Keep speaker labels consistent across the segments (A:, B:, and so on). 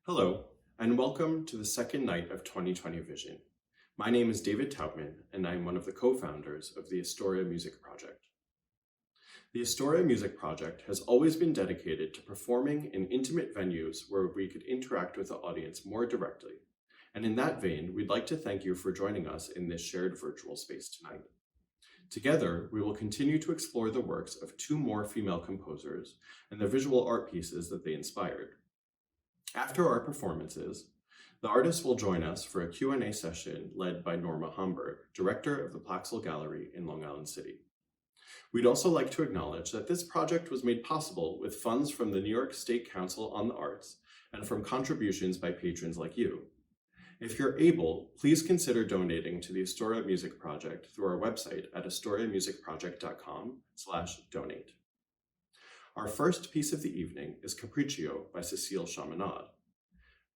A: Hello, and welcome to the second night of 2020 Vision. My name is David Taubman, and I'm one of the co-founders of the Astoria Music Project. The Astoria Music Project has always been dedicated to performing in intimate venues where we could interact with the audience more directly. And in that vein, we'd like to thank you for joining us in this shared virtual space tonight. Together, we will continue to explore the works of two more female composers and the visual art pieces that they inspired. After our performances, the artists will join us for a Q&A session led by Norma Homburg, director of the Plaxel Gallery in Long Island City. We'd also like to acknowledge that this project was made possible with funds from the New York State Council on the Arts and from contributions by patrons like you. If you're able, please consider donating to the Astoria Music Project through our website at astoriamusicproject.com/donate. Our first piece of the evening is Capriccio by Cécile Chaminade.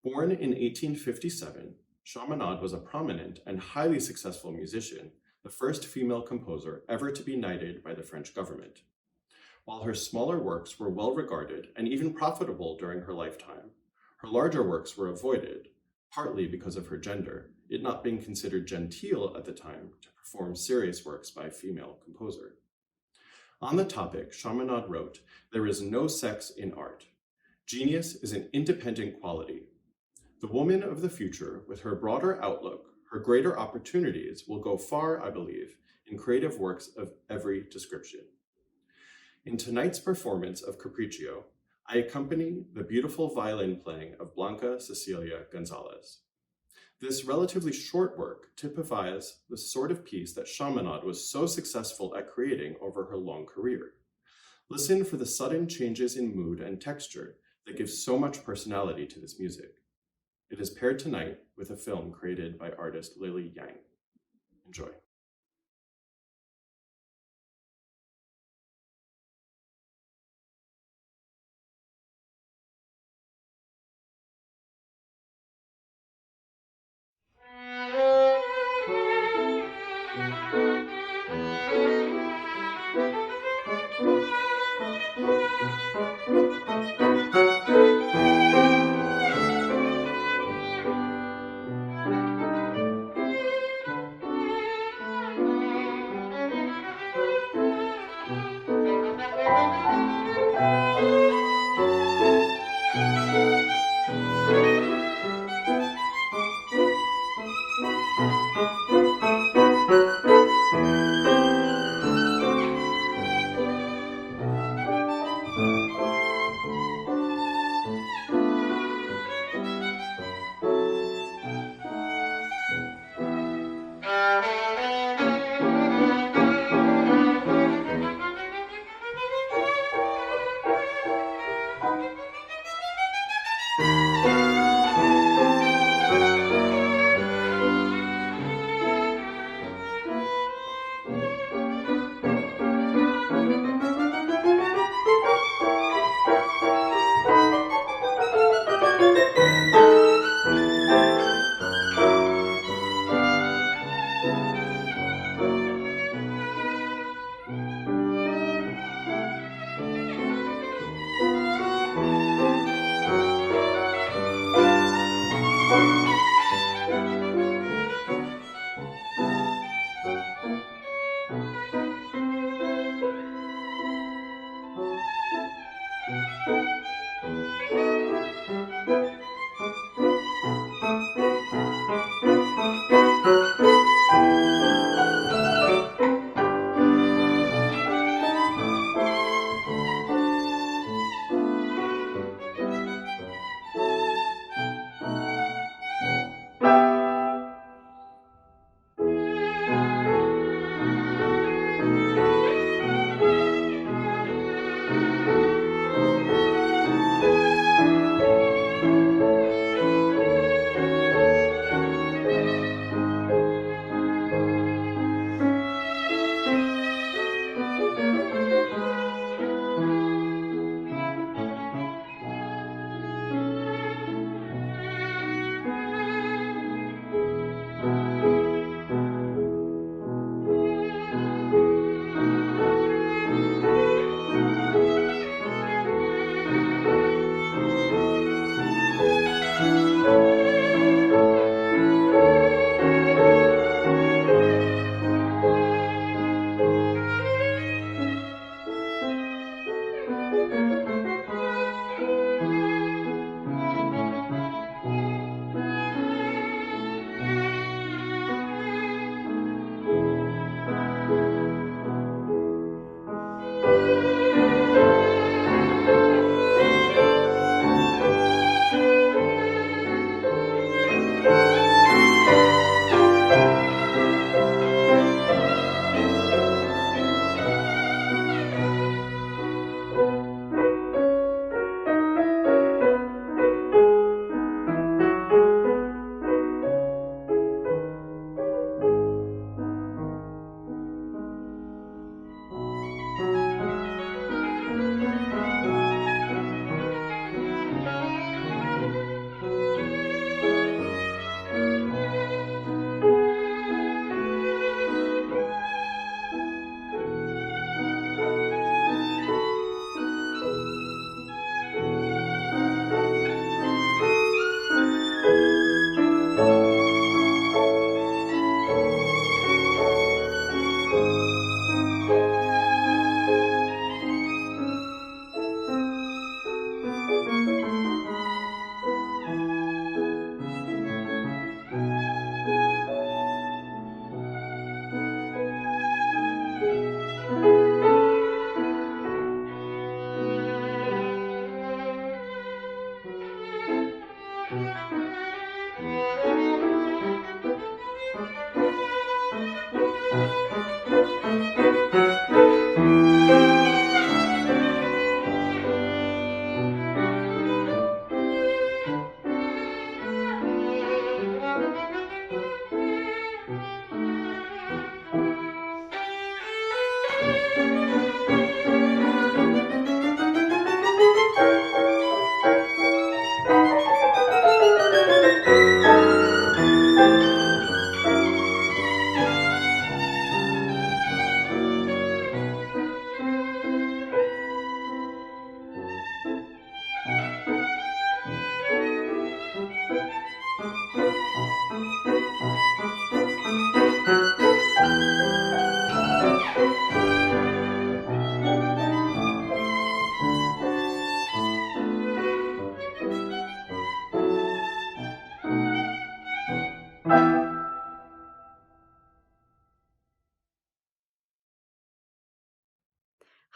A: Born in 1857, Chaminade was a prominent and highly successful musician, the first female composer ever to be knighted by the French government. While her smaller works were well regarded and even profitable during her lifetime, her larger works were avoided, partly because of her gender, it not being considered genteel at the time to perform serious works by a female composer. On the topic, Chaminade wrote, "There is no sex in art. Genius is an independent quality. The woman of the future, with her broader outlook, her greater opportunities, will go far, I believe, in creative works of every description." In tonight's performance of Capriccio, I accompany the beautiful violin playing of Blanca Cecilia González. This relatively short work typifies the sort of piece that Chaminade was so successful at creating over her long career. Listen for the sudden changes in mood and texture that give so much personality to this music. It is paired tonight with a film created by artist Lily Yang. Enjoy.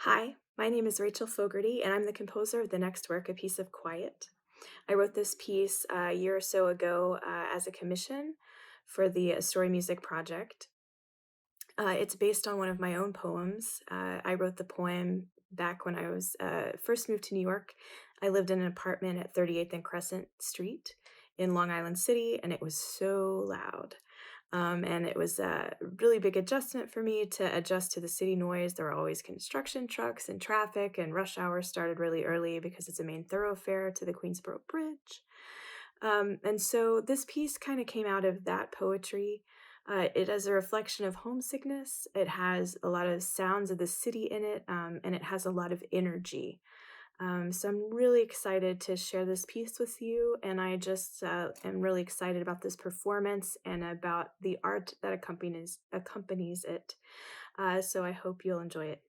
B: Hi, my name is Rachel Fogarty, and I'm the composer of the next work, A Piece of Quiet. I wrote this piece a year or so ago as a commission for the Astoria Music Project. It's based on one of my own poems. I wrote the poem back when I was first moved to New York. I lived in an apartment at 38th and Crescent Street in Long Island City, and it was so loud. And it was a really big adjustment for me to adjust to the city noise. There were always construction trucks and traffic, and rush hour started really early because it's a main thoroughfare to the Queensboro Bridge. And so this piece kind of came out of that poetry. It is a reflection of homesickness. It has a lot of sounds of the city in it, and it has a lot of energy. So I'm really excited to share this piece with you, and I just am really excited about this performance and about the art that accompanies it. So I hope you'll enjoy it.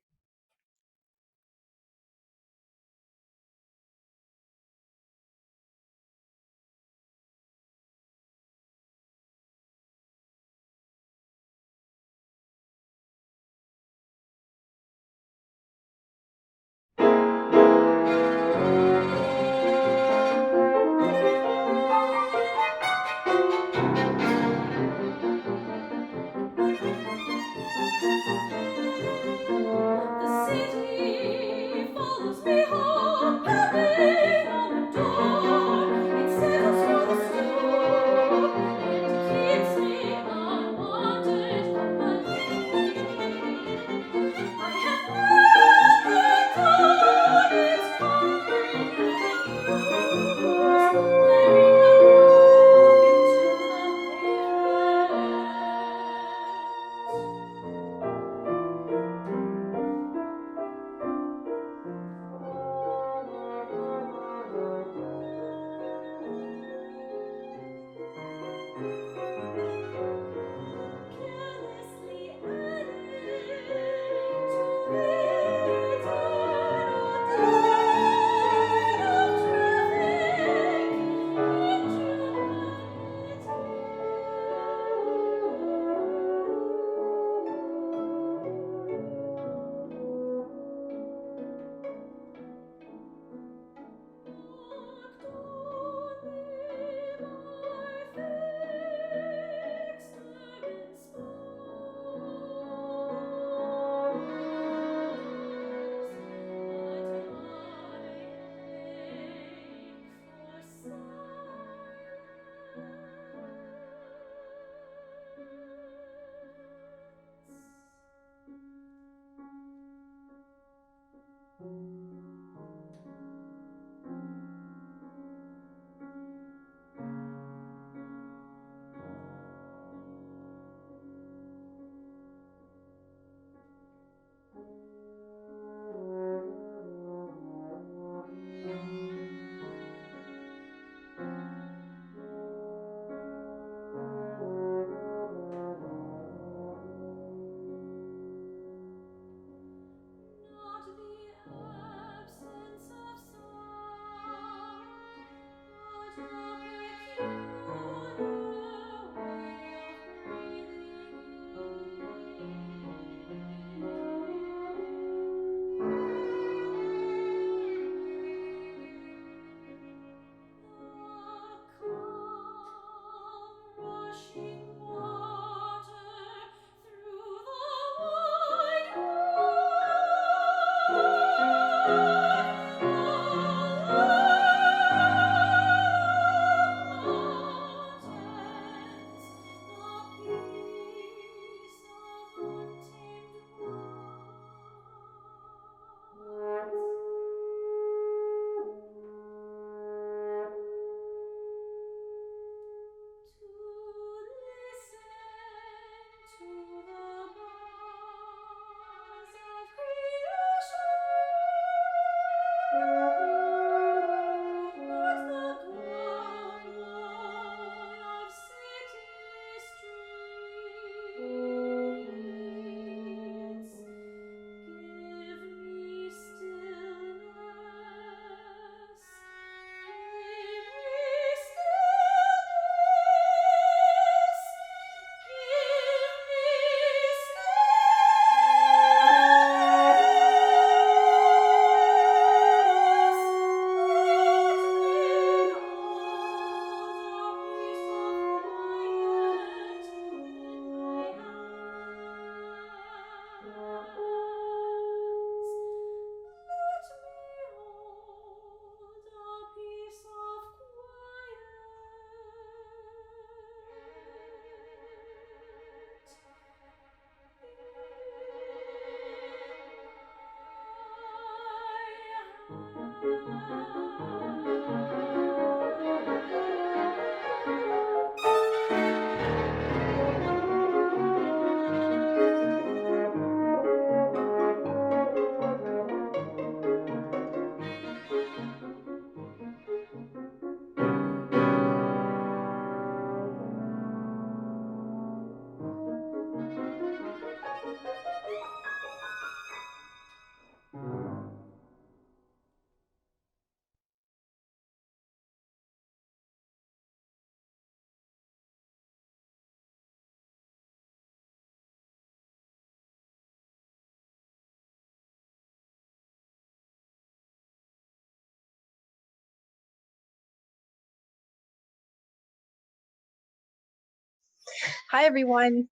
C: Hi, everyone.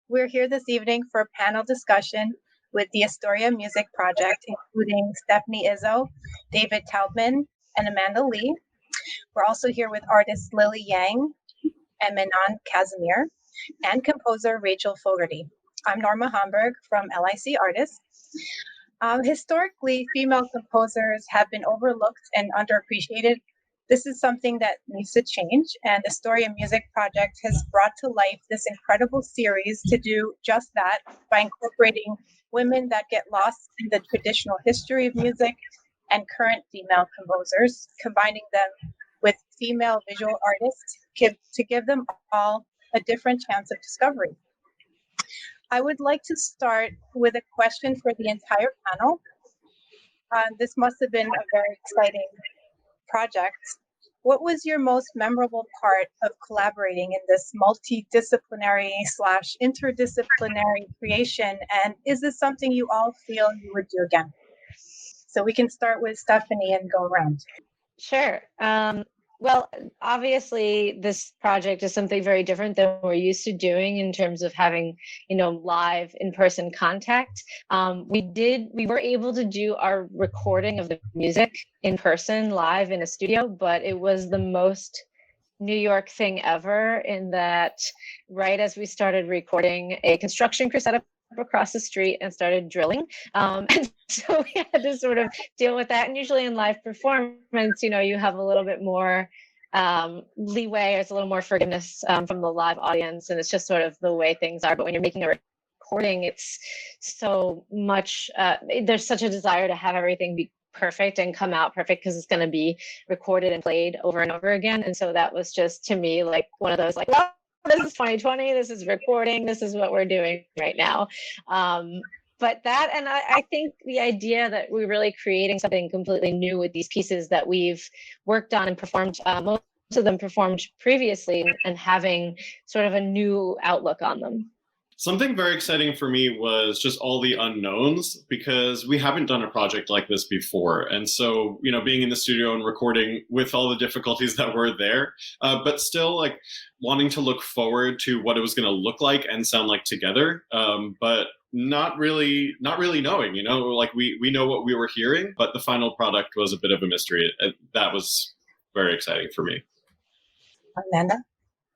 C: We're here this evening for a panel discussion with the Astoria Music Project, including Stefanie Izzo, David Taubman, and Amanda Lee. We're also here with artists Lily Yang and Menon Casimir, and composer Rachel Fogarty. I'm Norma Hamburg from LIC Artists. Historically, female composers have been overlooked and underappreciated. This is something that needs to change, and Astoria Music Project has brought to life this incredible series to do just that by incorporating women that get lost in the traditional history of music and current female composers, combining them with female visual artists to give them all a different chance of discovery. I would like to start with a question for the entire panel. This must have been a very exciting project. What was your most memorable part of collaborating in this multidisciplinary/interdisciplinary creation? And is this something you all feel you would do again? So we can start with Stefanie and go around.
D: Sure. Well, obviously, this project is something very different than we're used to doing in terms of having, live in-person contact. We were able to do our recording of the music in person, live in a studio, but it was the most New York thing ever in that right as we started recording, a construction crew set up across the street and started drilling. And so we had to sort of deal with that. And usually in live performance, you have a little bit more leeway, it's a little more forgiveness from the live audience. And it's just sort of the way things are. But when you're making a recording, it's so much, there's such a desire to have everything be perfect and come out perfect because it's going to be recorded and played over and over again. And so that was just, to me, like one of those, like, well, this is 2020, this is recording, this is what we're doing right now. But that, and I think the idea that we're really creating something completely new with these pieces that we've worked on and performed, most of them performed previously, and having sort of a new outlook on them.
A: Something very exciting for me was just all the unknowns, because we haven't done a project like this before. And so, being in the studio and recording with all the difficulties that were there, but still like wanting to look forward to what it was going to look like and sound like together. But not really knowing, like we know what we were hearing, but the final product was a bit of a mystery. That was very exciting for me.
C: Amanda?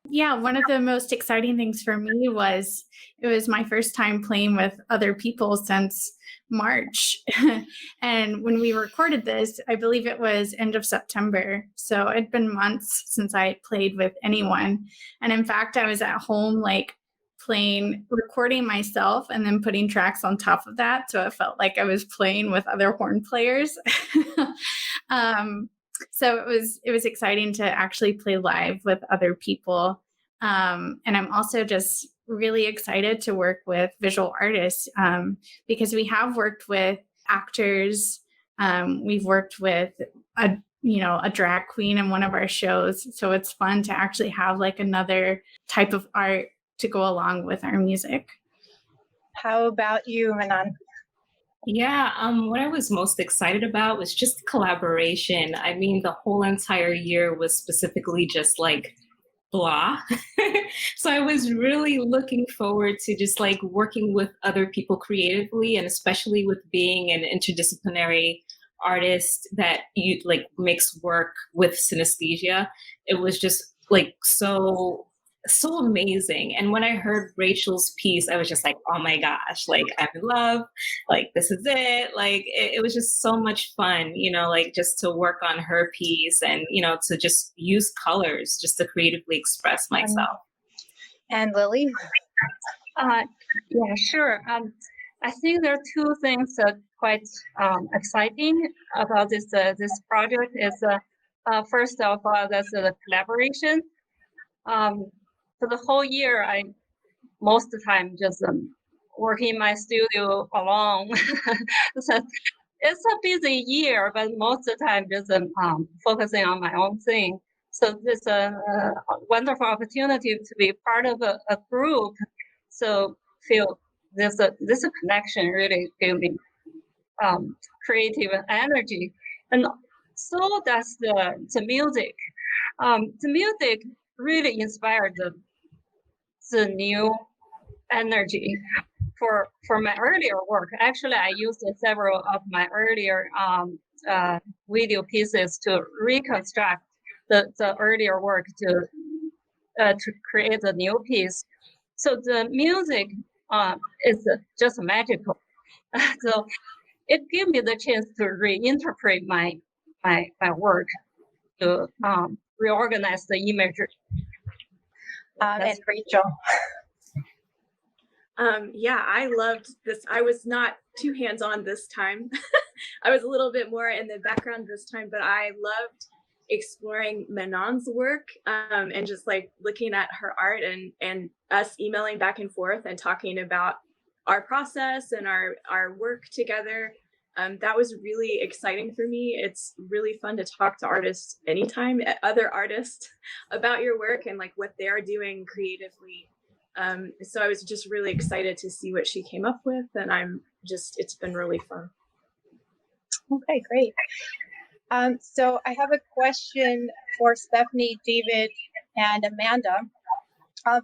E: Yeah, one of the most exciting things for me was it was my first time playing with other people since March. And when we recorded this, I believe it was end of September. So it'd been months since I had played with anyone. And in fact, I was at home recording myself and then putting tracks on top of that. So it felt like I was playing with other horn players. So it was exciting to actually play live with other people. And I'm also just really excited to work with visual artists because we have worked with actors. We've worked with a drag queen in one of our shows. So it's fun to actually have like another type of art to go along with our music.
C: How about you, Menon?
F: Yeah, what I was most excited about was just collaboration. I mean, the whole entire year was specifically just like blah. So I was really looking forward to just like working with other people creatively, and especially with being an interdisciplinary artist that you like makes work with synesthesia. It was just like so amazing. And when I heard Rachel's piece, I was just like, oh my gosh, like I'm in love, like this is it. Like it was just so much fun, like just to work on her piece and, to just use colors just to creatively express myself.
C: And Lily?
G: Yeah, sure. I think there are two things that are quite exciting about this project. Is first of all, that's the collaboration. For the whole year, I most of the time just working in my studio alone. So it's a busy year, but most of the time just focusing on my own thing. So this is a wonderful opportunity to be part of a group. So feel this connection really gave me creative energy, and so that's the music. The music really inspired the new energy. for my earlier work, actually, I used several of my earlier video pieces to reconstruct the earlier work to create a new piece. So the music is just magical. So it gave me the chance to reinterpret my work, to reorganize the imagery.
C: And Rachel.
B: Yeah, I loved this. I was not too hands-on this time. I was a little bit more in the background this time, but I loved exploring Manon's work and just like looking at her art and us emailing back and forth and talking about our process and our work together. That was really exciting for me. It's really fun to talk to artists anytime, other artists, about your work and like what they're doing creatively. So I was just really excited to see what she came up with, and it's been really fun.
C: Okay, great. So I have a question for Stefanie, David, and Amanda.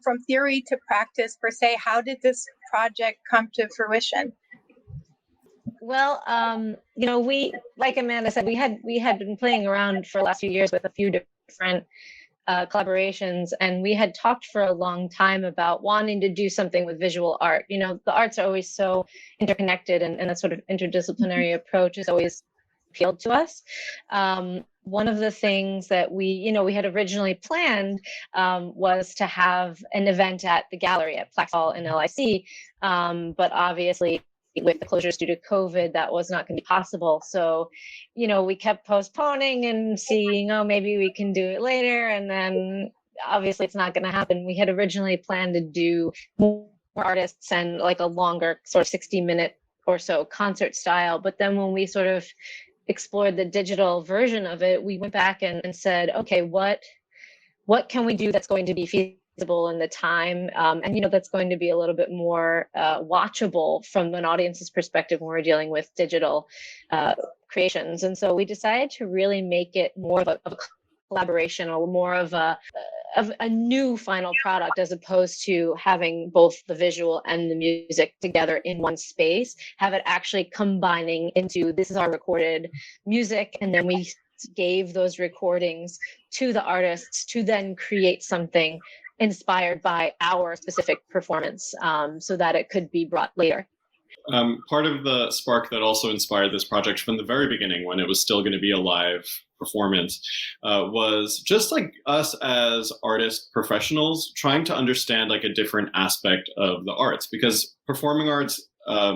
C: From theory to practice, per se, how did this project come to fruition?
D: Well, we, like Amanda said, we had been playing around for the last few years with a few different collaborations, and we had talked for a long time about wanting to do something with visual art. The arts are always so interconnected, and that sort of interdisciplinary approach has always appealed to us. One of the things that we had originally planned was to have an event at the gallery at Plax Hall in LIC, but obviously with the closures due to COVID, that was not going to be possible. So, we kept postponing and seeing, maybe we can do it later. And then obviously it's not going to happen. We had originally planned to do more artists and like a longer sort of 60-minute or so concert style. But then when we sort of explored the digital version of it, we went back and said, okay, what can we do that's going to be feasible in the time, and that's going to be a little bit more watchable from an audience's perspective when we're dealing with digital creations. And so we decided to really make it more of a collaboration, or more of a new final product, as opposed to having both the visual and the music together in one space. Have it actually combining into, this is our recorded music, and then we gave those recordings to the artists to then create something inspired by our specific performance, so that it could be brought later.
A: Part of the spark that also inspired this project from the very beginning, when it was still going to be a live performance, was just like us as artist professionals trying to understand like a different aspect of the arts, because performing arts,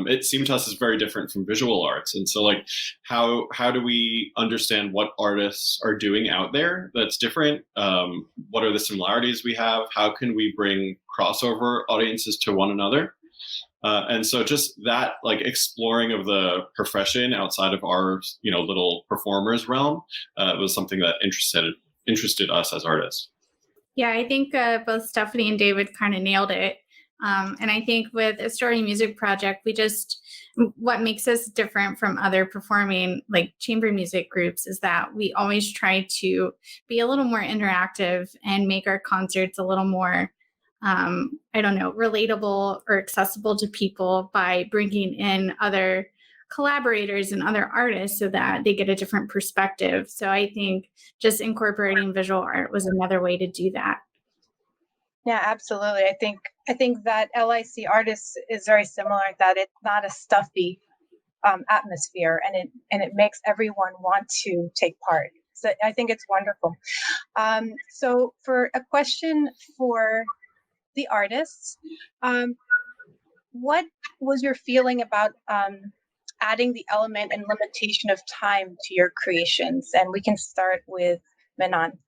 A: it seemed to us, is very different from visual arts. And so like how do we understand what artists are doing out there that's different? What are the similarities we have? How can we bring crossover audiences to one another? And so just that, like, exploring of the profession outside of our, little performers realm was something that interested us as artists.
E: Yeah, I think both Stefanie and David kind of nailed it. And I think with Astoria Music Project, what makes us different from other performing like chamber music groups is that we always try to be a little more interactive and make our concerts a little more relatable or accessible to people by bringing in other collaborators and other artists so that they get a different perspective. So I think just incorporating visual art was another way to do that.
C: Yeah, absolutely. I think that LIC Artists is very similar, that it's not a stuffy atmosphere, and it makes everyone want to take part. So I think it's wonderful. So for a question for the artists, what was your feeling about adding the element and limitation of time to your creations? And we can start with Manon.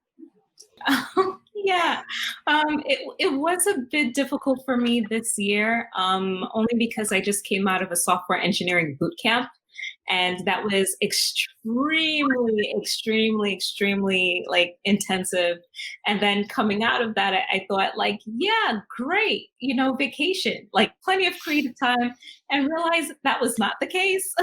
F: Yeah, it was a bit difficult for me this year, only because I just came out of a software engineering boot camp. And that was extremely like intensive. And then coming out of that, I thought like, yeah, great, vacation, like plenty of creative time, and realized that was not the case.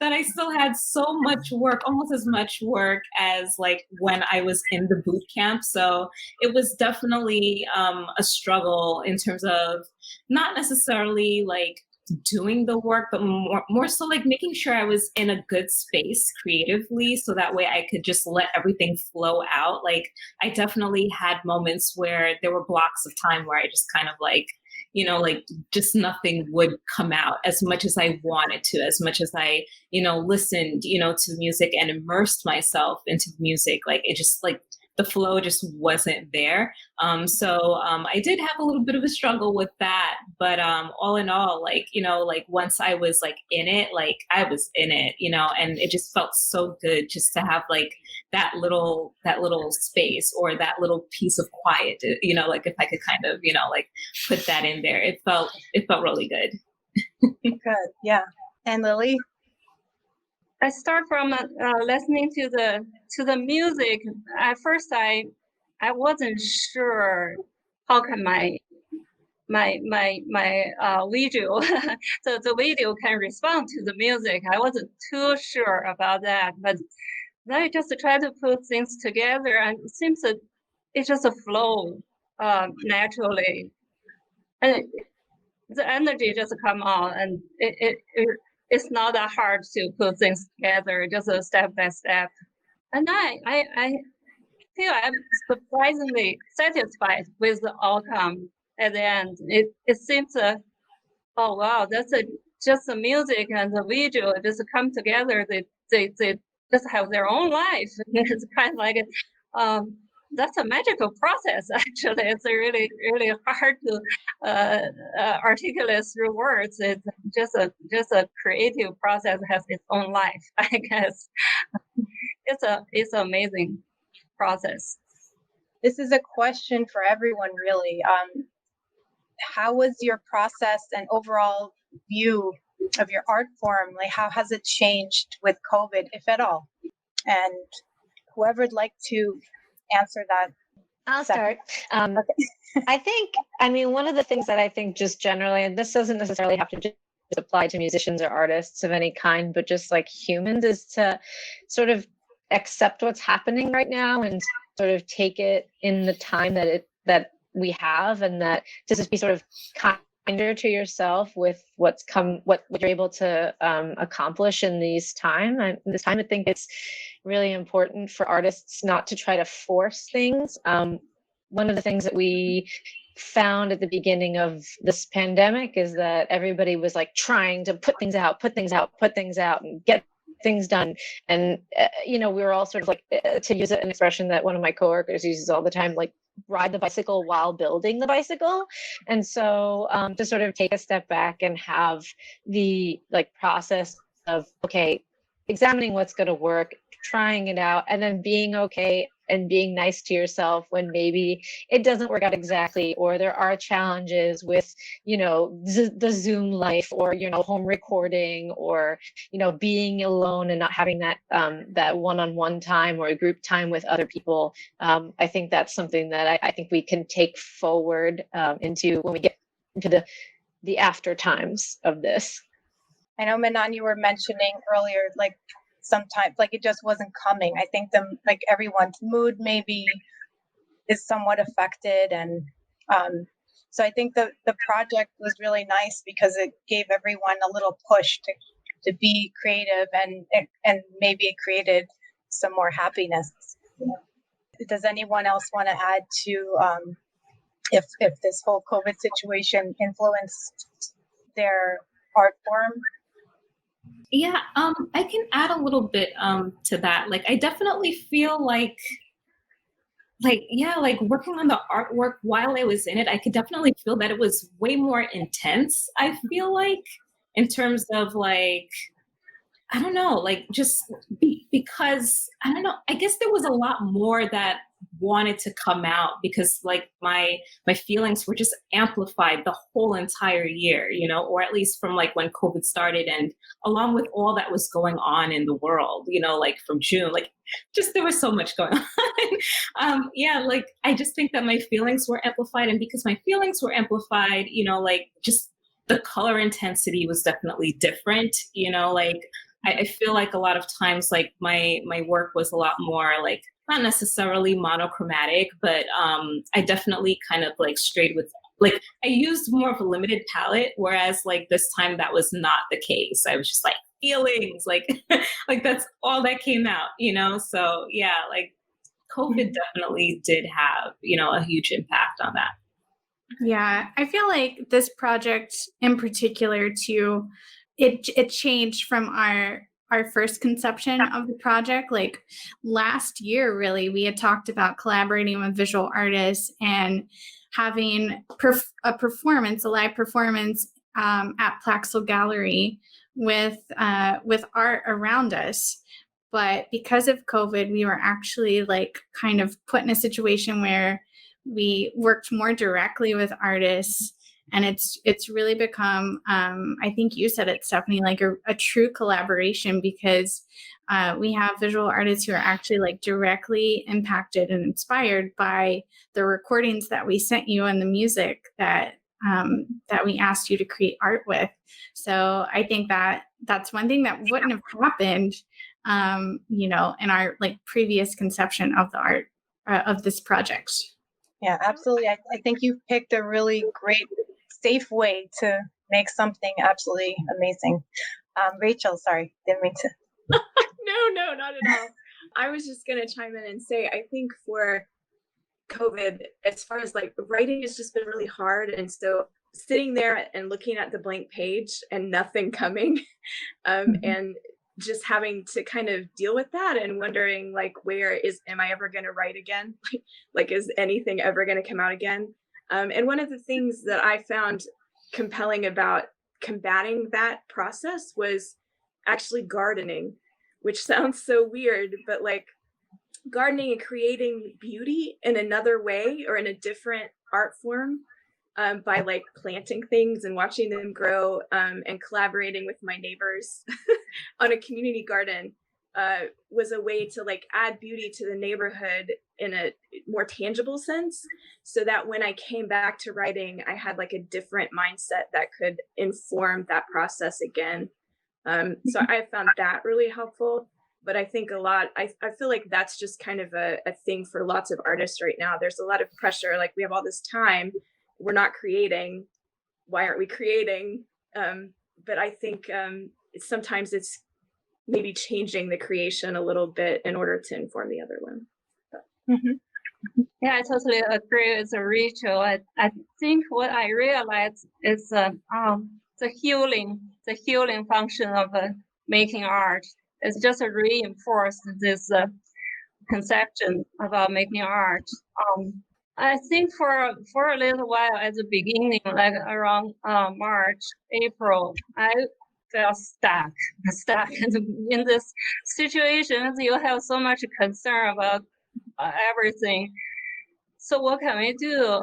F: That I still had so much work, almost as much work as like when I was in the boot camp. So it was definitely a struggle in terms of not necessarily like doing the work, but more so like making sure I was in a good space creatively, so that way I could just let everything flow out. Like I definitely had moments where there were blocks of time where I just kind of like, like just nothing would come out as much as I wanted to, as much as I, listened, to music and immersed myself into music. Like it just like the flow just wasn't there. So I did have a little bit of a struggle with that, but all in all, like, like once I was like in it, like I was in it, and it just felt so good just to have like that little space or that little piece of quiet, like if I could kind of, like put that in there, it felt really good.
C: Good, yeah. And Lily?
G: I start from listening to the music. At first, I wasn't sure how can my video so the video can respond to the music. I wasn't too sure about that, but then I just try to put things together, and it seems that it just flow naturally, and the energy just come out, and it's not that hard to put things together, just a step by step. And I feel I'm surprisingly satisfied with the outcome at the end. It seems, oh wow, that's just the music and the video just come together. They just have their own life. It's kind of like that's a magical process. Actually, it's really hard to articulate through words. It's just a creative process has its own life. I guess it's an amazing process.
C: This is a question for everyone, really. How was your process and overall view of your art form? Like, how has it changed with COVID, if at all? And whoever'd like to answer that.
D: I'll start. I mean, one of the things that I think just generally, and this doesn't necessarily have to just apply to musicians or artists of any kind, but just like humans, is to sort of accept what's happening right now and sort of take it in the time that we have, and that to just be sort of kinder to yourself with what you're able to accomplish in this time. I think it's really important for artists not to try to force things. One of the things that we found at the beginning of this pandemic is that everybody was like trying to put things out and get things done. And, we were all sort of like, to use an expression that one of my coworkers uses all the time, like ride the bicycle while building the bicycle. And so to sort of take a step back and have the like process of, okay, examining what's going to work, trying it out, and then being okay and being nice to yourself when maybe it doesn't work out exactly, or there are challenges with, the Zoom life, or, home recording, or, being alone and not having that, that one-on-one time or group time with other people. I think that's something that I think we can take forward into when we get into the after times of this.
C: I know, Manon, you were mentioning earlier, like sometimes like it just wasn't coming. I think everyone's mood maybe is somewhat affected, and so I think the project was really nice because it gave everyone a little push to be creative, and maybe it created some more happiness. Does anyone else want to add to if this whole COVID situation influenced their art form?
F: Yeah, I can add a little bit to that. Like, I definitely feel like working on the artwork while I was in it, I could definitely feel that it was way more intense. I feel like, in terms of like, I don't know, like just because I don't know, I guess there was a lot more that wanted to come out because like my feelings were just amplified the whole entire year, or at least from like when COVID started and along with all that was going on in the world, like from June, like just there was so much going on. Yeah, like I just think that my feelings were amplified, and because my feelings were amplified, like just the color intensity was definitely different, like I feel like a lot of times like my work was a lot more like not necessarily monochromatic, but I definitely kind of like strayed with like I used more of a limited palette, whereas like this time that was not the case. I was just like feelings, like like that's all that came out, So yeah, like COVID definitely did have, a huge impact on that.
E: Yeah, I feel like this project in particular too, it changed from our first conception of the project. Like last year, really, we had talked about collaborating with visual artists and having a live performance at Plaxel Gallery with art around us. But because of COVID, we were actually like kind of put in a situation where we worked more directly with artists, and it's really become I think you said it, Stefanie, like a true collaboration, because we have visual artists who are actually like directly impacted and inspired by the recordings that we sent you and the music that we asked you to create art with. So I think that that's one thing that wouldn't have happened in our like previous conception of the art of this project.
C: Yeah, absolutely. I think you picked a really great, safe way to make something absolutely amazing. Rachel, sorry, didn't mean to.
B: No, not at all. I was just going to chime in and say, I think for COVID, as far as like writing has just been really hard. And so sitting there and looking at the blank page and nothing coming, and just having to kind of deal with that and wondering like, am I ever going to write again? Like, is anything ever going to come out again? And one of the things that I found compelling about combating that process was actually gardening, which sounds so weird, but like gardening and creating beauty in another way or in a different art form, by like planting things and watching them grow, and collaborating with my neighbors on a community garden, was a way to like add beauty to the neighborhood in a more tangible sense, so that when I came back to writing, I had like a different mindset that could inform that process again. So I found that really helpful. But I think I feel like that's just kind of a thing for lots of artists right now. There's a lot of pressure, like we have all this time, we're not creating, why aren't we creating? But I think sometimes it's maybe changing the creation a little bit in order to inform the other one.
G: Yeah, I totally agree with Rachel. I think what I realized is the healing function of making art. It's just reinforced this conception about making art. I think for a little while at the beginning, like around March, April, I felt stuck in this situation. You have so much concern about everything. So what can we do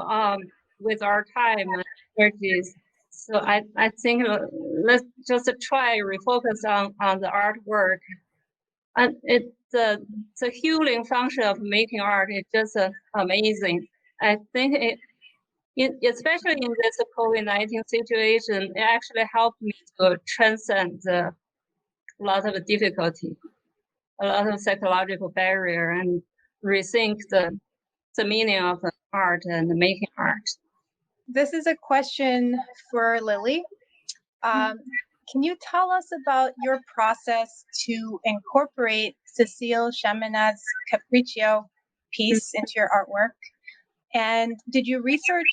G: with our time and energies? So I think let's just try refocus on the artwork. And the healing function of making art is just amazing. I think especially in this COVID-19 situation, it actually helped me to transcend a lot of difficulty, a lot of psychological barrier, and rethink the meaning of art and making art.
C: This is a question for Lily. Can you tell us about your process to incorporate Cécile Chaminade's Capriccio piece into your artwork? And did you research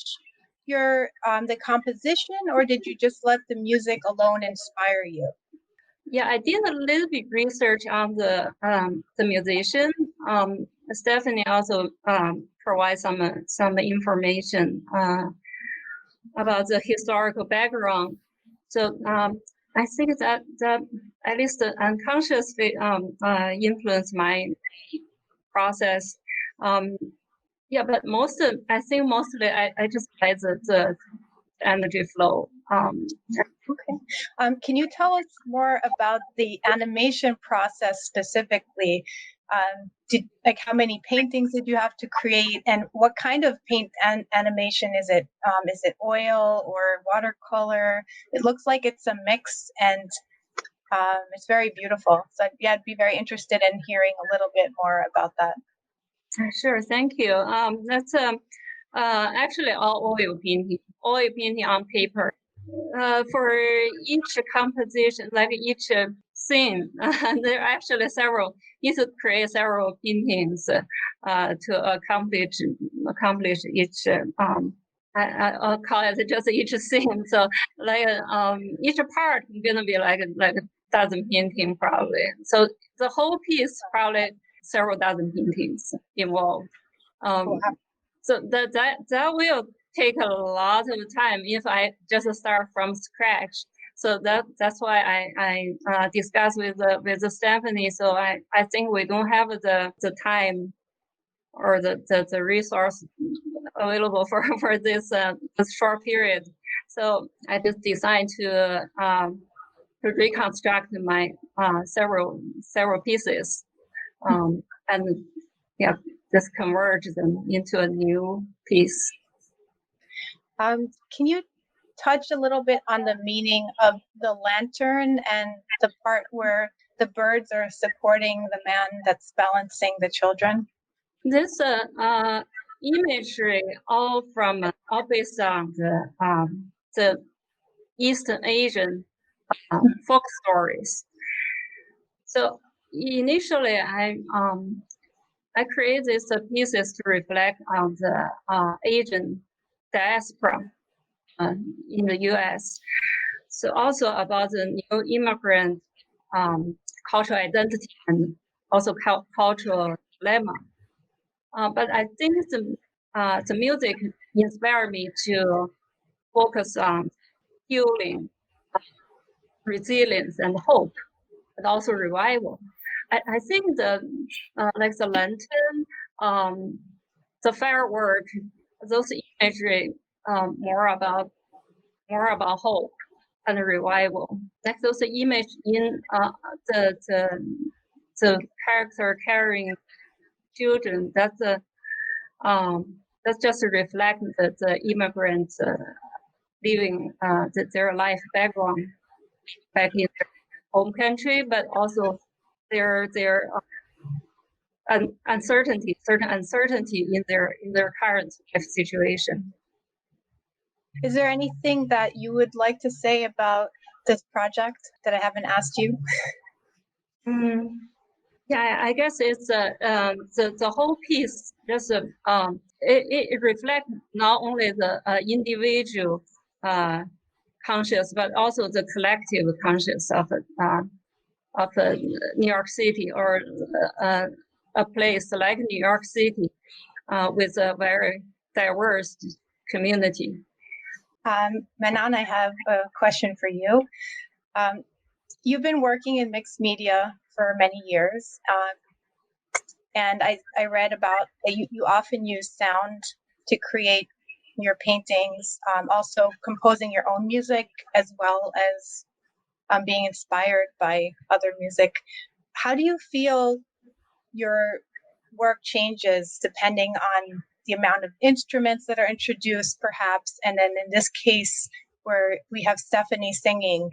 C: the composition, or did you just let the music alone inspire you?
G: Yeah, I did a little bit research on the musician. Stefanie also provides some information about the historical background. So I think that at least unconsciously influenced my process. Yeah, but I think mostly I just play the energy flow.
C: Okay. Can you tell us more about the animation process specifically? How many paintings did you have to create, and what kind of paint animation is it? Is it oil or watercolor? It looks like it's a mix, and it's very beautiful. So I'd be very interested in hearing a little bit more about that.
G: Sure, thank you. That's actually all oil painting on paper. For each composition, like each scene, there are actually several. You should create several paintings to accomplish each. I'll call it just each scene. So like each part is gonna be like a dozen painting probably. So the whole piece probably several dozen paintings involved. So that will take a lot of time if I just start from scratch. So that's why I discussed with Stefanie. So I think we don't have the time or the resource available for this short period. So I just decided to reconstruct my several pieces, and yeah, just converge them into a new piece.
C: Can you touch a little bit on the meaning of the lantern and the part where the birds are supporting the man that's balancing the children?
G: This imagery all based on the East Asian folk stories. So initially, I created these pieces to reflect on the Asian diaspora in the U.S. So also about the new immigrant cultural identity and also cultural dilemma. But I think the music inspired me to focus on healing, resilience, and hope, but also revival. I think like the lantern, the firework, those imagery more about hope and revival. Like those image in the character carrying children. That's just reflect the immigrants living their life background back in their home country, but also their certain uncertainty in their current life situation.
C: Is there anything that you would like to say about this project that I haven't asked you?
G: Yeah, I guess it's the whole piece. Just it reflects not only the individual conscious, but also the collective conscious of New York City, or a place like New York City with a very diverse community.
C: Manon, I have a question for you. You've been working in mixed media for many years, and I read about that you often use sound to create your paintings, also composing your own music as well as being inspired by other music. How do you feel your work changes depending on the amount of instruments that are introduced, perhaps, and then in this case where we have Stefanie singing,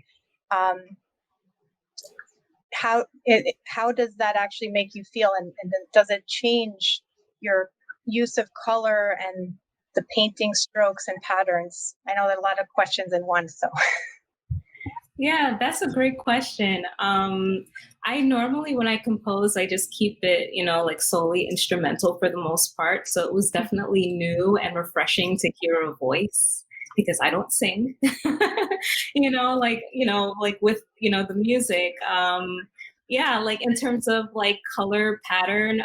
C: how does that actually make you feel, and then does it change your use of color and the painting strokes and patterns? I know there are a lot of questions in one, so.
F: Yeah, that's a great question. I normally, when I compose, I just keep it, like solely instrumental for the most part. So it was definitely new and refreshing to hear a voice, because I don't sing, like with, the music. Yeah, like in terms of like color pattern,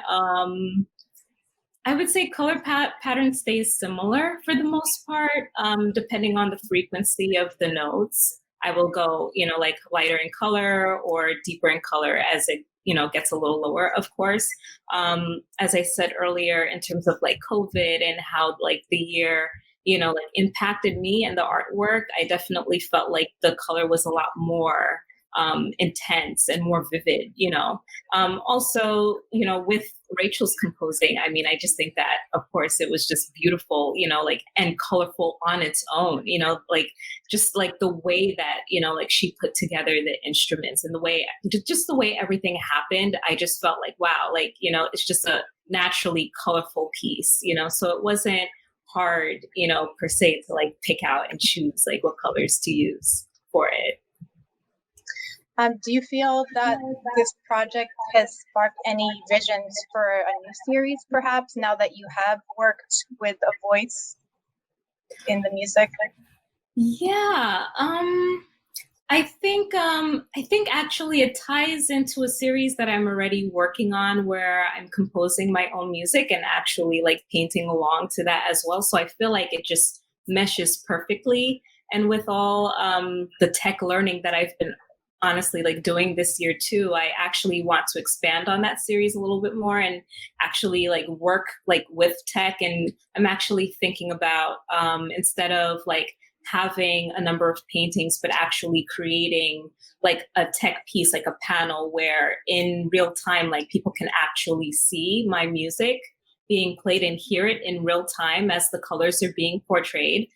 F: I would say color pattern stays similar for the most part, depending on the frequency of the notes. I will go, like lighter in color or deeper in color as it, gets a little lower, of course. As I said earlier, in terms of like COVID and how like the year, like impacted me and the artwork, I definitely felt like the color was a lot more intense and more vivid, also, with Rachel's composing, I mean, I just think that, of course, it was just beautiful, like, and colorful on its own, like, just like the way that, like she put together the instruments and the way, just the way everything happened, I just felt like, wow, like, it's just a naturally colorful piece, so it wasn't hard, per se, to like pick out and choose like what colors to use for it.
C: Do you feel that this project has sparked any visions for a new series, perhaps, now that you have worked with a voice in the music?
F: Yeah, I think actually it ties into a series that I'm already working on, where I'm composing my own music and actually like painting along to that as well. So I feel like it just meshes perfectly. And with all the tech learning that I've been honestly like doing this year too, I actually want to expand on that series a little bit more and actually like work like with tech. And I'm actually thinking about instead of like having a number of paintings, but actually creating like a tech piece, like a panel where in real time, like people can actually see my music being played and hear it in real time as the colors are being portrayed.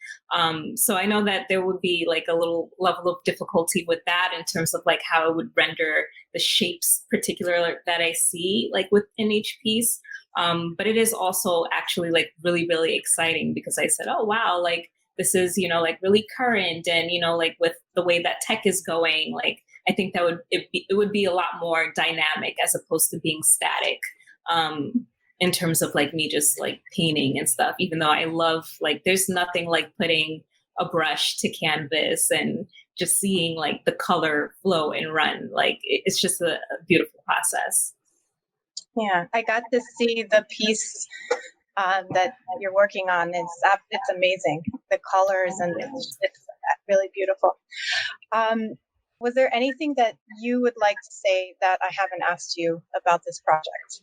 F: So I know that there would be like a little level of difficulty with that in terms of like how it would render the shapes particular that I see like within each piece. But it is also actually like really, really exciting because I said, oh, wow, like this is, like really current and, like with the way that tech is going, like I think that it would be a lot more dynamic as opposed to being static. In terms of like me just like painting and stuff, even though I love, like, there's nothing like putting a brush to canvas and just seeing like the color flow and run. Like it's just a beautiful process.
C: Yeah, I got to see the piece that you're working on. It's amazing. The colors and it's really beautiful. Was there anything that you would like to say that I haven't asked you about this project?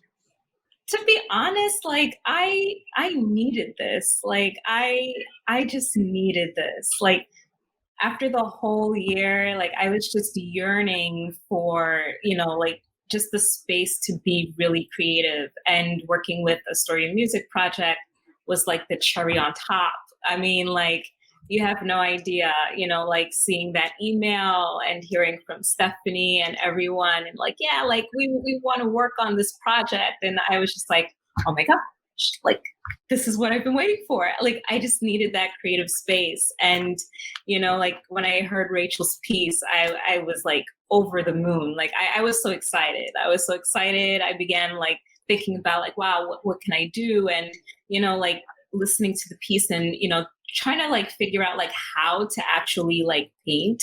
F: To be honest, like I needed this. Like I just needed this. Like after the whole year, like I was just yearning for, like just the space to be really creative, and working with Astoria Music Project was like the cherry on top. I mean, like you have no idea, like seeing that email and hearing from Stefanie and everyone and like, yeah, like we want to work on this project. And I was just like, oh my gosh, like this is what I've been waiting for. Like I just needed that creative space. And, like when I heard Rachel's piece, I was like over the moon. Like I was so excited. I began like thinking about like, wow, what can I do? And, like listening to the piece and, trying to like figure out like how to actually like paint,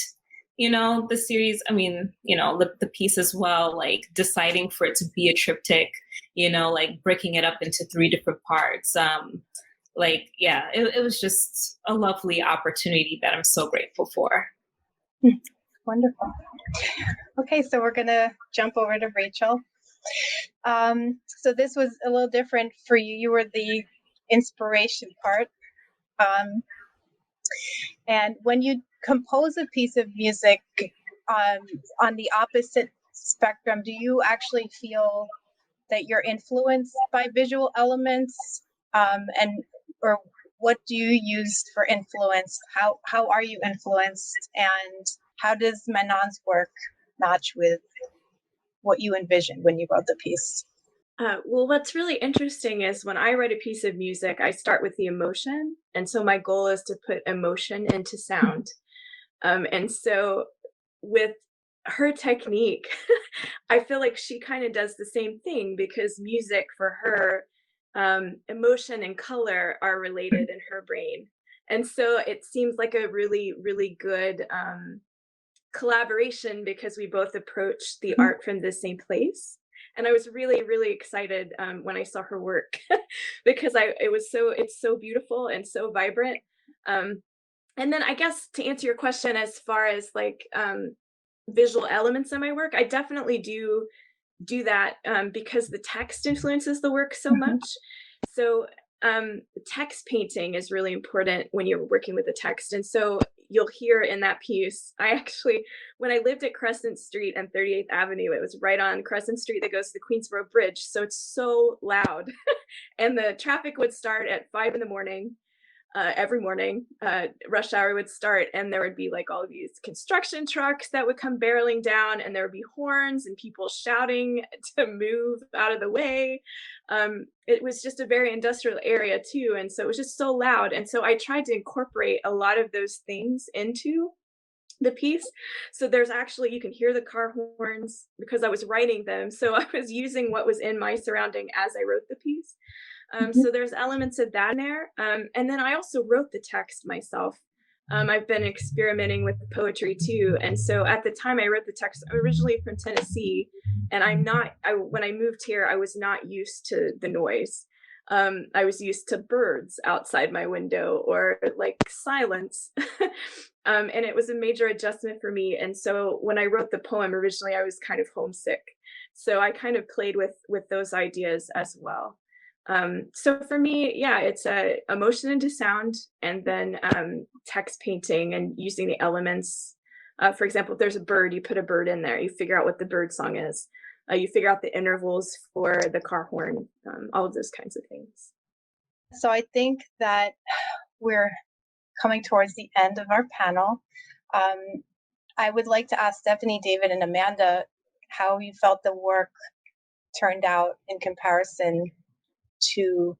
F: the series. I mean, the piece as well, like deciding for it to be a triptych, like breaking it up into 3 different parts. Like, yeah, it was just a lovely opportunity that I'm so grateful for.
C: Wonderful. Okay, so we're gonna jump over to Rachel. So this was a little different for you. You were the inspiration part. And when you compose a piece of music on the opposite spectrum, do you actually feel that you're influenced by visual elements? Or what do you use for influence? How are you influenced? And how does Manon's work match with what you envisioned when you wrote the piece?
B: Well, what's really interesting is when I write a piece of music, I start with the emotion. And so my goal is to put emotion into sound. And so with her technique, I feel like she kind of does the same thing, because music for her, emotion and color are related in her brain. And so it seems like a really, really good collaboration, because we both approach the art from the same place. And I was really, really excited when I saw her work because it's so beautiful and so vibrant. And then I guess to answer your question as far as like visual elements in my work, I definitely do that because the text influences the work so
C: Mhm.
B: much. So text painting is really important when you're working with the text. And so you'll hear in that piece, I actually, when I lived at Crescent Street and 38th Avenue, it was right on Crescent Street that goes to the Queensboro Bridge. So it's so loud. And the traffic would start at 5 in the morning every morning. Rush hour would start, and there would be like all of these construction trucks that would come barreling down, and there would be horns and people shouting to move out of the way. It was just a very industrial area too, and so it was just so loud. And so I tried to incorporate a lot of those things into the piece. So there's actually, you can hear the car horns because I was writing them. So I was using what was in my surrounding as I wrote the piece.
C: Mhm.
B: So there's elements of that in there. And then I also wrote the text myself. I've been experimenting with poetry too. And so at the time I wrote the text, I'm originally from Tennessee, and when I moved here, I was not used to the noise. I was used to birds outside my window or like silence. And it was a major adjustment for me. And so when I wrote the poem originally, I was kind of homesick. So I kind of played with those ideas as well. So for me, yeah, it's a emotion into sound, and then text painting and using the elements. For example, if there's a bird, you put a bird in there. You figure out what the bird song is. You figure out the intervals for the car horn. All of those kinds of things.
C: So I think that we're coming towards the end of our panel. I would like to ask Stefanie, David, and Amanda how you felt the work turned out in comparison to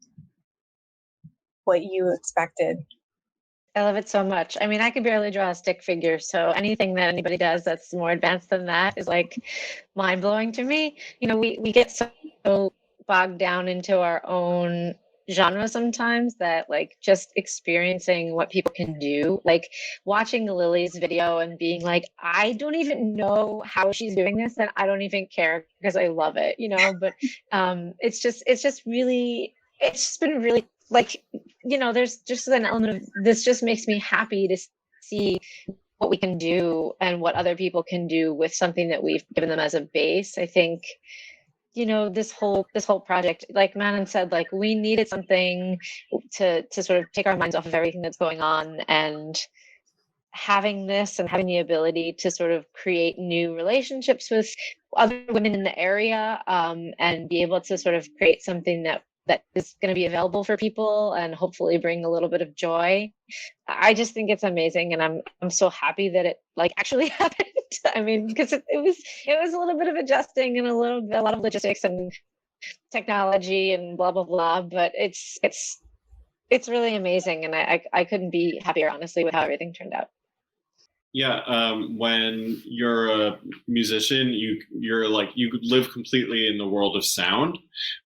C: what you expected.
D: I love it so much. I mean, I can barely draw a stick figure, so anything that anybody does that's more advanced than that is like mind blowing to me. You know, we get so bogged down into our own genre sometimes that like just experiencing what people can do, like watching Lily's video and being like, I don't even know how she's doing this, and I don't even care because I love it, you know. But it's just really, it's just been really like, you know, there's just an element of this just makes me happy to see what we can do and what other people can do with something that we've given them as a base. I think, you know, this whole project, like Manon said, like we needed something to sort of take our minds off of everything that's going on, and having this and having the ability to sort of create new relationships with other women in the area, and be able to sort of create something that is going to be available for people and hopefully bring a little bit of joy. I just think it's amazing, and I'm so happy that it like actually happened. I mean, because it was a little bit of adjusting and a lot of logistics and technology and blah blah blah, but it's really amazing, and I couldn't be happier, honestly, with how everything turned out.
A: Yeah, when you're a musician, you're like you live completely in the world of sound,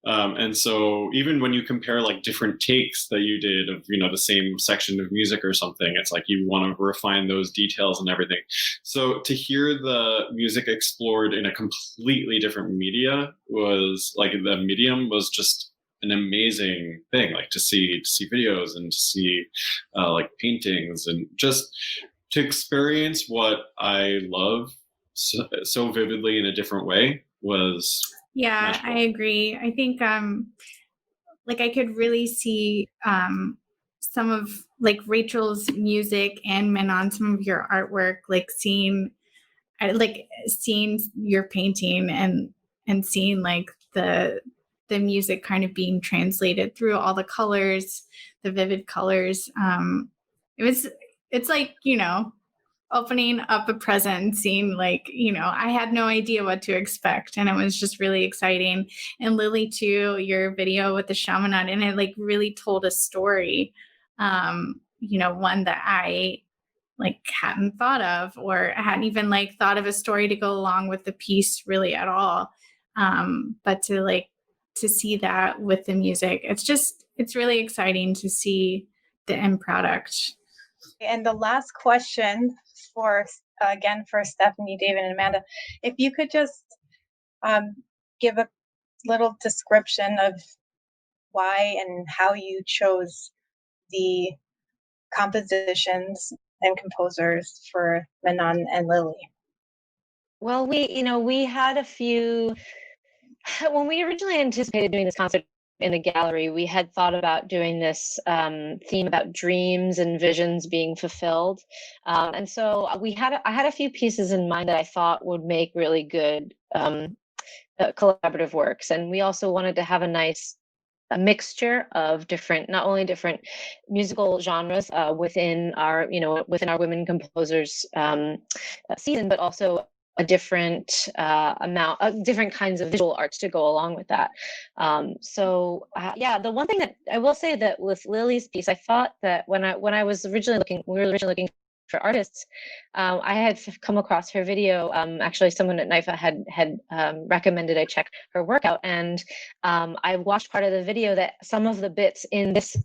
A: and so even when you compare like different takes that you did of the same section of music or something, it's like you want to refine those details and everything. So to hear the music explored in a completely different media was like the medium was just an amazing thing, like to see videos and to see like paintings and just to experience what I love so vividly in a different way was
E: Yeah,
A: magical.
E: I agree. I think like I could really see some of like Rachel's music and Manon, some of your artwork, like seeing your painting and seeing like the music kind of being translated through all the colors, the vivid colors. It's like, you know, opening up a present and seeing like, you know, I had no idea what to expect, and it was just really exciting. And Lily too, your video with the Chaminade, and it like really told a story, you know, one that I like hadn't thought of, or I hadn't even like thought of a story to go along with the piece really at all. But to see that with the music, it's really exciting to see the end product.
C: And the last question for again for Stefanie, David, and Amanda, if you could just give a little description of why and how you chose the compositions and composers for Manon and Lily?
D: Well, we had a few when we originally anticipated doing this concert in the gallery, we had thought about doing this theme about dreams and visions being fulfilled. And so I had a few pieces in mind that I thought would make really good collaborative works. And we also wanted to have a mixture of not only different musical genres within our women composers season, but also a different different kinds of visual arts to go along with that. The one thing that I will say that with Lily's piece, I thought that when I was originally looking for artists, I had come across her video. Actually, someone at NIFA had recommended I check her work out, and I watched part of the video that some of the bits in this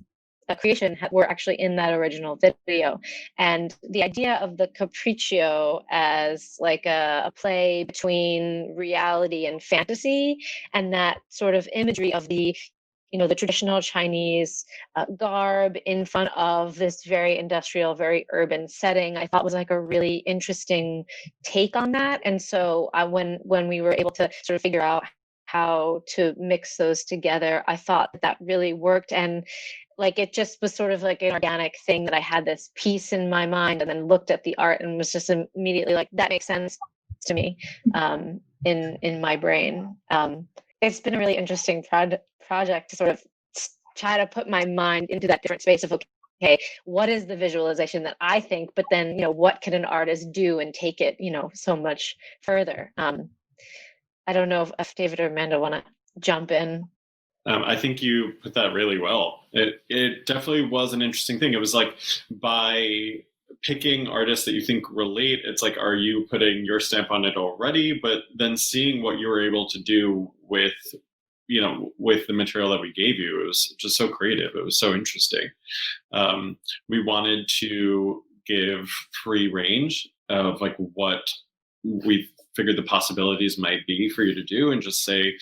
D: creation were actually in that original video. And the idea of the Capriccio as like a play between reality and fantasy, and that sort of imagery of the traditional Chinese garb in front of this very industrial, very urban setting, I thought was like a really interesting take on that. And so when we were able to sort of figure out how to mix those together, I thought that really worked. And like it just was sort of like an organic thing that I had this piece in my mind and then looked at the art and was just immediately like, that makes sense to me in my brain. It's been a really interesting project to sort of try to put my mind into that different space of, okay, what is the visualization that I think, but then, what can an artist do and take it, so much further? I don't know if David or Amanda want to jump in.
A: I think you put that really well. It definitely was an interesting thing. It was like by picking artists that you think relate, it's like, are you putting your stamp on it already? But then seeing what you were able to do with the material that we gave you, it was just so creative. It was so interesting. We wanted to give free range of like what we figured the possibilities might be for you to do, and just say,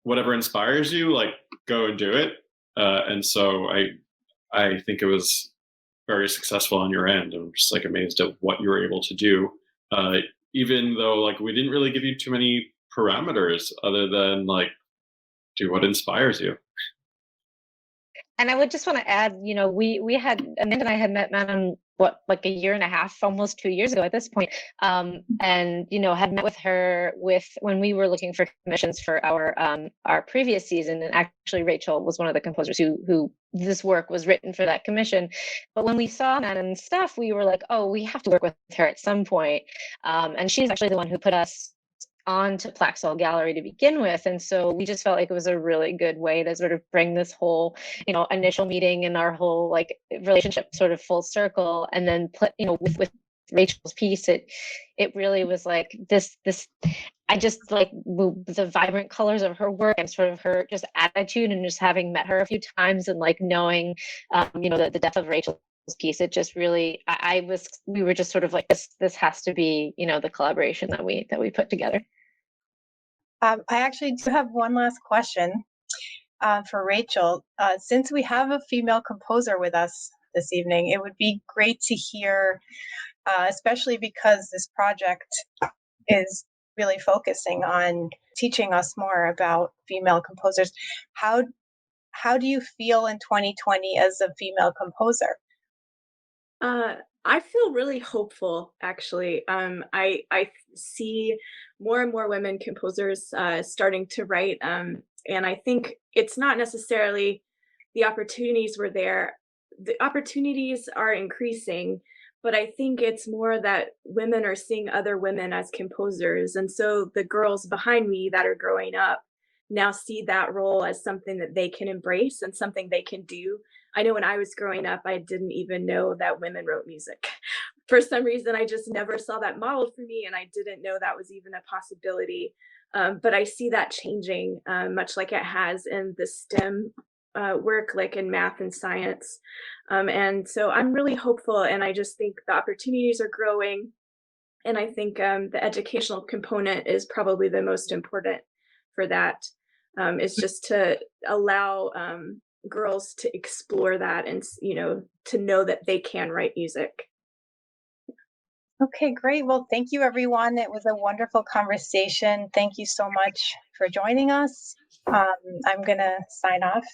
A: whatever inspires you, like go and do it. And so I think it was very successful on your end. I'm just like amazed at what you were able to do, even though like we didn't really give you too many parameters other than like do what inspires you.
D: And I would just want to add, we had, Amanda and I had met Manon, like a year and a half, almost 2 years ago at this point. And, had met with her when we were looking for commissions for our previous season. And actually Rachel was one of the composers who this work was written for that commission. But when we saw Manon's stuff, we were like, oh, we have to work with her at some point. And she's actually the one who put us onto Plaxall Gallery to begin with. And so we just felt like it was a really good way to sort of bring this whole, initial meeting and our whole like relationship sort of full circle. And then with Rachel's piece, it really was like this, I just like the vibrant colors of her work and sort of her just attitude, and just having met her a few times and like knowing, the depth of Rachel's piece, it just really, we were just sort of like, this has to be, the collaboration that we put together.
C: I actually do have one last question for Rachel. Since we have a female composer with us this evening, it would be great to hear, especially because this project is really focusing on teaching us more about female composers. How do you feel in 2020 as a female composer?
B: I feel really hopeful, actually. I see more and more women composers starting to write, and I think it's not necessarily the opportunities were there. The opportunities are increasing, but I think it's more that women are seeing other women as composers, and so the girls behind me that are growing up now see that role as something that they can embrace and something they can do. I know when I was growing up, I didn't even know that women wrote music. For some reason, I just never saw that modeled for me, and I didn't know that was even a possibility. But I see that changing, much like it has in the STEM work, like in math and science. And so I'm really hopeful, and I just think the opportunities are growing. And I think the educational component is probably the most important for that, is just to allow girls to explore that and, to know that they can write music.
C: Okay, great. Well, thank you, everyone. It was a wonderful conversation. Thank you so much for joining us. I'm going to sign off.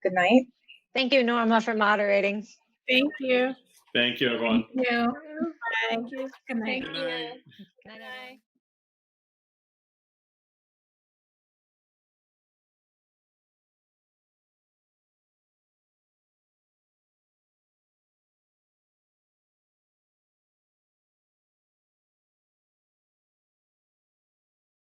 C: Good night.
D: Thank you, Norma, for moderating.
E: Thank you.
H: Thank you, everyone.
E: Thank you.
B: Thank you.
E: Good night.
H: Good night.
D: Good night, everyone.